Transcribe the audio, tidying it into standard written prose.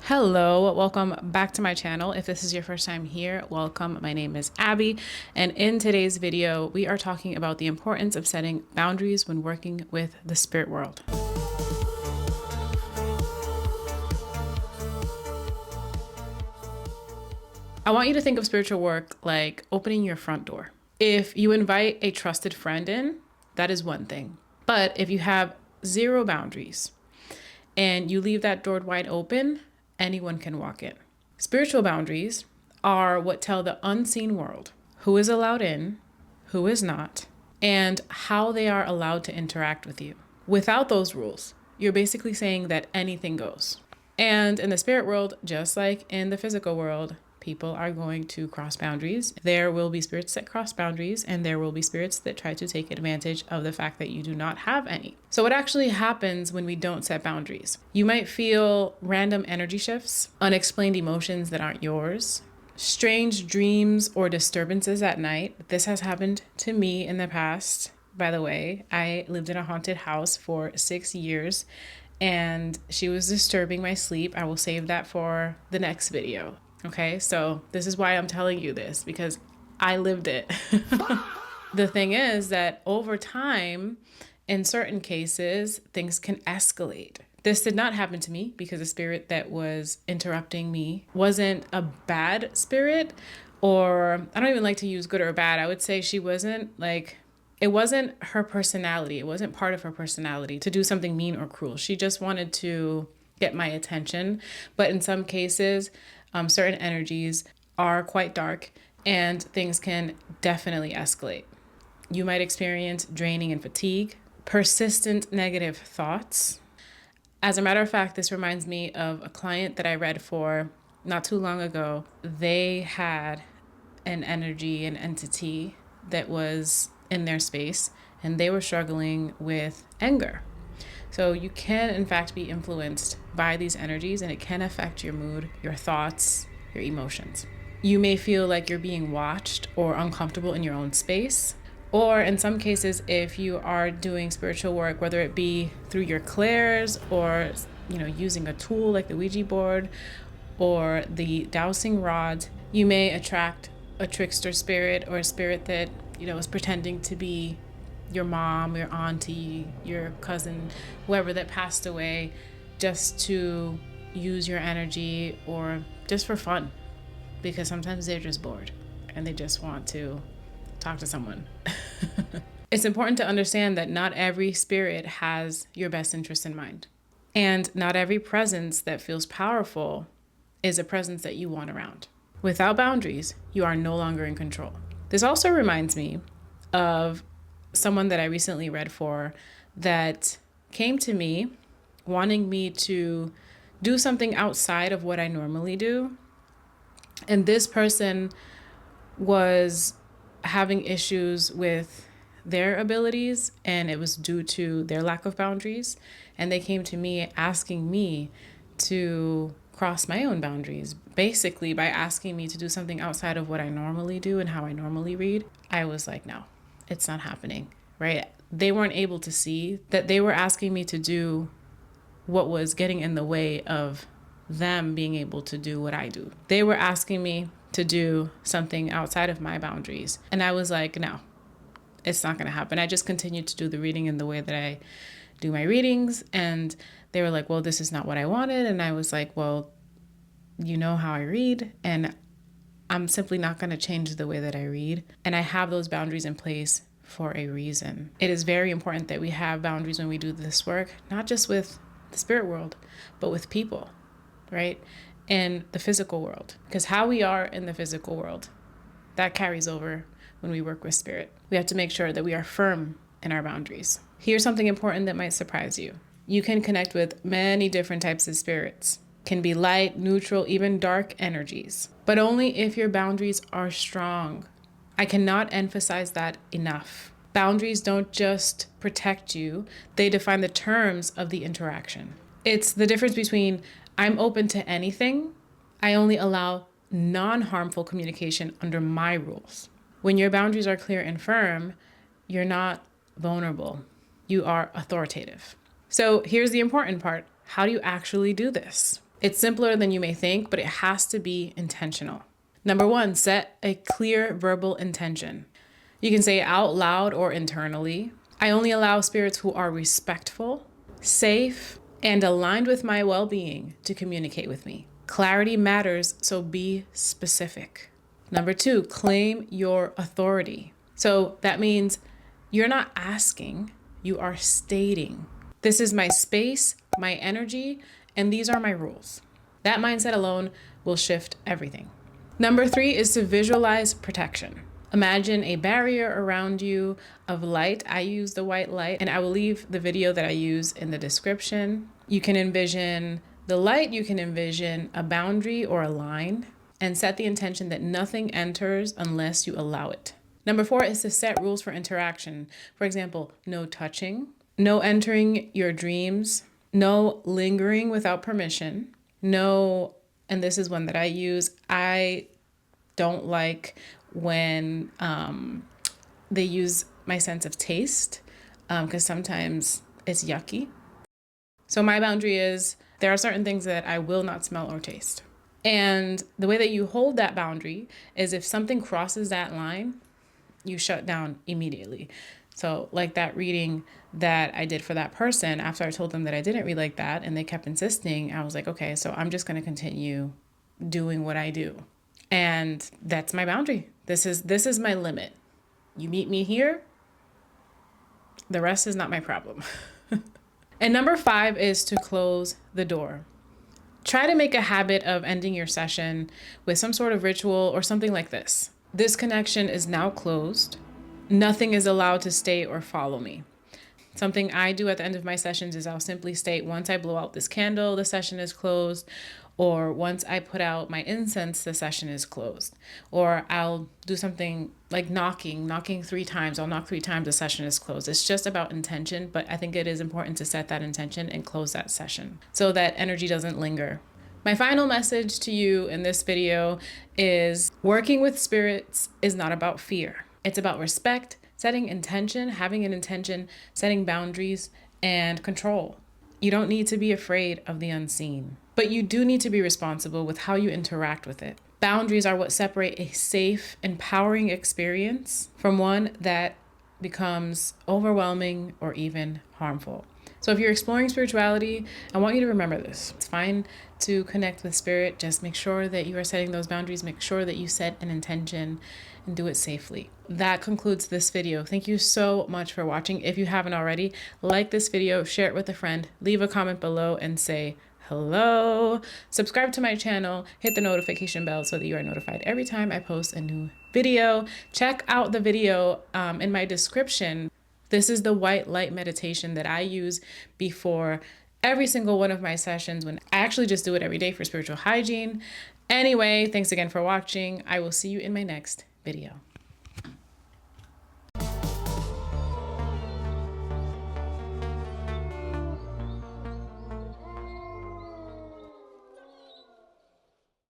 Hello, welcome back to my channel. If this is your first time here, welcome. My name is Abby, and in today's video, we are talking about the importance of setting boundaries when working with the spirit world. I want you to think of spiritual work like opening your front door. If you invite a trusted friend in, that is one thing. But if you have zero boundaries and you leave that door wide open, anyone can walk in. Spiritual boundaries are what tell the unseen world who is allowed in, who is not, and how they are allowed to interact with you. Without those rules, you're basically saying that anything goes. And in the spirit world, just like in the physical world, people are going to cross boundaries. There will be spirits that cross boundaries, and there will be spirits that try to take advantage of the fact that you do not have any. So what actually happens when we don't set boundaries? You might feel random energy shifts, unexplained emotions that aren't yours, strange dreams or disturbances at night. This has happened to me in the past. By the way, I lived in a haunted house for 6 years, and she was disturbing my sleep. I will save that for the next video. Okay, so this is why I'm telling you this, because I lived it. The thing is that over time, in certain cases, things can escalate. This did not happen to me because the spirit that was interrupting me wasn't a bad spirit, or I don't even like to use good or bad. I would say she wasn't like, it wasn't her personality. It wasn't part of her personality to do something mean or cruel. She just wanted to get my attention. But in some cases, certain energies are quite dark and things can definitely escalate. You might experience draining and fatigue, persistent negative thoughts. As a matter of fact, this reminds me of a client that I read for not too long ago. They had an energy, an entity that was in their space, and they were struggling with anger. So you can, in fact, be influenced by these energies, and it can affect your mood, your thoughts, your emotions. You may feel like you're being watched or uncomfortable in your own space. Or in some cases, if you are doing spiritual work, whether it be through your clairs or, using a tool like the Ouija board or the dowsing rod, you may attract a trickster spirit or a spirit that, is pretending to be your mom, your auntie, your cousin, whoever that passed away, just to use your energy or just for fun, because sometimes they're just bored and they just want to talk to someone. It's important to understand that not every spirit has your best interest in mind, and not every presence that feels powerful is a presence that you want around. Without boundaries, you are no longer in control. This also reminds me of someone that I recently read for that came to me wanting me to do something outside of what I normally do. And this person was having issues with their abilities, and it was due to their lack of boundaries. And they came to me asking me to cross my own boundaries, basically by asking me to do something outside of what I normally do and how I normally read. I was like, no, it's not happening, right? They weren't able to see that they were asking me to do what was getting in the way of them being able to do what I do. They were asking me to do something outside of my boundaries. And I was like, no, it's not going to happen. I just continued to do the reading in the way that I do my readings. And they were like, well, this is not what I wanted. And I was like, well, you know how I read, and I'm simply not going to change the way that I read. And I have those boundaries in place for a reason. It is very important that we have boundaries when we do this work, not just with the spirit world, but with people, right? In the physical world. Because how we are in the physical world, that carries over when we work with spirit. We have to make sure that we are firm in our boundaries. Here's something important that might surprise you. You can connect with many different types of spirits. Can be light, neutral, even dark energies, but only if your boundaries are strong. I cannot emphasize that enough. Boundaries don't just protect you, they define the terms of the interaction. It's the difference between I'm open to anything, I only allow non-harmful communication under my rules. When your boundaries are clear and firm, you're not vulnerable, you are authoritative. So here's the important part. How do you actually do this? It's simpler than you may think, but it has to be intentional. Number one, set a clear verbal intention. You can say it out loud or internally. I only allow spirits who are respectful, safe, and aligned with my well-being to communicate with me. Clarity matters, so be specific. Number two, claim your authority. So that means you're not asking, you are stating. This is my space, my energy, and these are my rules. That mindset alone will shift everything. Number three is to visualize protection. Imagine a barrier around you of light. I use the white light, and I will leave the video that I use in the description. You can envision the light, you can envision a boundary or a line, and set the intention that nothing enters unless you allow it. Number four is to set rules for interaction. For example, no touching, no entering your dreams, no lingering without permission, no, and this is one that I use, I don't like when they use my sense of taste, because sometimes it's yucky. So my boundary is there are certain things that I will not smell or taste. And the way that you hold that boundary is if something crosses that line, you shut down immediately. So like that reading that I did for that person, after I told them that I didn't read like that and they kept insisting, I was like, okay, so I'm just going to continue doing what I do. And that's my boundary. This is my limit. You meet me here. The rest is not my problem. And number five is to close the door. Try to make a habit of ending your session with some sort of ritual or something like this. This connection is now closed. Nothing is allowed to stay or follow me. Something I do at the end of my sessions is I'll simply state, once I blow out this candle, the session is closed. Or once I put out my incense, the session is closed. Or I'll do something like knocking 3 times. I'll knock 3 times, the session is closed. It's just about intention, but I think it is important to set that intention and close that session so that energy doesn't linger. My final message to you in this video is working with spirits is not about fear. It's about respect, setting intention, having an intention, setting boundaries, and control. You don't need to be afraid of the unseen, but you do need to be responsible with how you interact with it. Boundaries are what separate a safe, empowering experience from one that becomes overwhelming or even harmful. So if you're exploring spirituality, I want you to remember this. It's fine to connect with spirit. Just make sure that you are setting those boundaries. Make sure that you set an intention and do it safely. That concludes this video. Thank you so much for watching. If you haven't already, like this video, share it with a friend, leave a comment below and say hello. Subscribe to my channel, hit the notification bell so that you are notified every time I post a new video. Check out the video in my description. This is the white light meditation that I use before every single one of my sessions, when I actually just do it every day for spiritual hygiene. Anyway, thanks again for watching. I will see you in my next video.